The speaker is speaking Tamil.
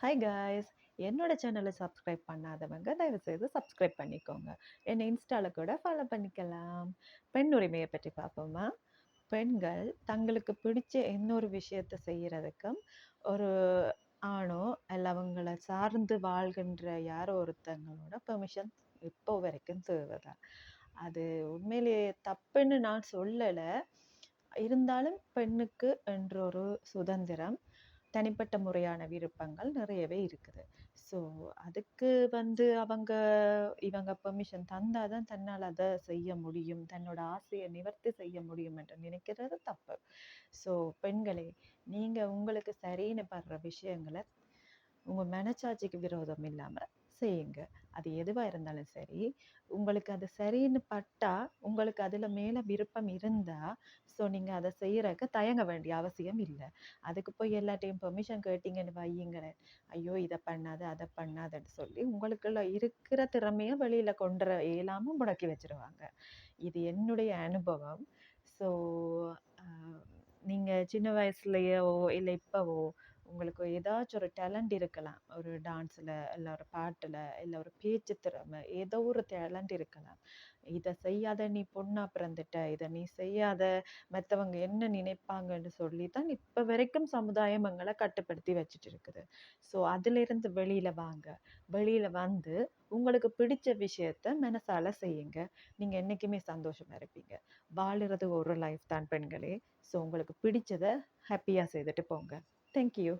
Hi guys. என்னோட சேனலை சப்ஸ்கிரைப் பண்ணாதவங்க தயவுசெய்து சப்ஸ்கிரைப் பண்ணிக்கோங்க. என்னை இன்ஸ்டால கூட ஃபாலோ பண்ணிக்கலாம். பெண் உரிமையை பற்றி பார்ப்போமா? பெண்கள் தங்களுக்கு பிடிச்ச இன்னொரு விஷயத்த செய்யறதுக்கும் ஒரு ஆணோ அல்ல அவங்கள சார்ந்து வாழ்கின்ற யாரோ ஒருத்தங்களோட பெர்மிஷன் இப்போ வரைக்கும் தேவைதான். அது உண்மையிலேயே தப்புன்னு நான் சொல்லலை. இருந்தாலும் பெண்ணுக்கு என்ற ஒரு சுதந்திரம், தனிப்பட்ட முறையான விருப்பங்கள் நிறையவே இருக்குது. ஸோ அதுக்கு இவங்க பெர்மிஷன் தந்தால் தான் தன்னால் அதை செய்ய முடியும், தன்னோட ஆசையை நிவர்த்தி செய்ய முடியும் என்று நினைக்கிறது தப்பு. ஸோ பெண்களே, நீங்கள் உங்களுக்கு சரின்னு படுற விஷயங்களை உங்கள் மனச்சாட்சிக்கு விரோதம் இல்லாமல் செய்யுங்க. அது எதுவாக இருந்தாலும் சரி, உங்களுக்கு அது சரின்னு பட்டா, உங்களுக்கு அதில் மேலே விருப்பம் இருந்தால், ஸோ நீங்கள் அதை செய்கிறக்க தயங்க வேண்டிய அவசியம் இல்லை. அதுக்கு போய் எல்லாட்டையும் பெர்மிஷன் கேட்டீங்கன்னு வையுங்களேன், ஐயோ இதை பண்ணாத அதை பண்ணாதன்னு சொல்லி உங்களுக்குள்ள இருக்கிற திறமையை வெளியில் கொண்டுற இயலாமல் முடக்கி வச்சிருவாங்க. இது என்னுடைய அனுபவம். ஸோ நீங்கள் சின்ன வயசுலையோ இல்லை இப்போவோ உங்களுக்கு ஏதாச்சும் ஒரு டேலண்ட் இருக்கலாம். ஒரு டான்ஸில், இல்லை ஒரு பாட்டில், இல்லை ஒரு பேச்சு திறமை, ஏதோ ஒரு டேலண்ட் இருக்கலாம். இதை செய்யாத, நீ பொண்ணா பிறந்துட்ட, இதை நீ செய்யாத, மற்றவங்க என்ன நினைப்பாங்கன்னு சொல்லி தான் இப்போ வரைக்கும் சமுதாயம் எங்களை கட்டுப்படுத்தி வச்சுட்டு இருக்குது. ஸோ அதிலிருந்து வெளியில் வாங்க. வெளியில் வந்து உங்களுக்கு பிடிச்ச விஷயத்த மனசால செய்யுங்க. நீங்கள் என்றைக்குமே சந்தோஷமாக இருப்பீங்க. வாழுறது ஒரு லைஃப் தான் பெண்களே. ஸோ உங்களுக்கு பிடிச்சதை ஹாப்பியாக செய்துட்டு போங்க. தேங்க்யூ.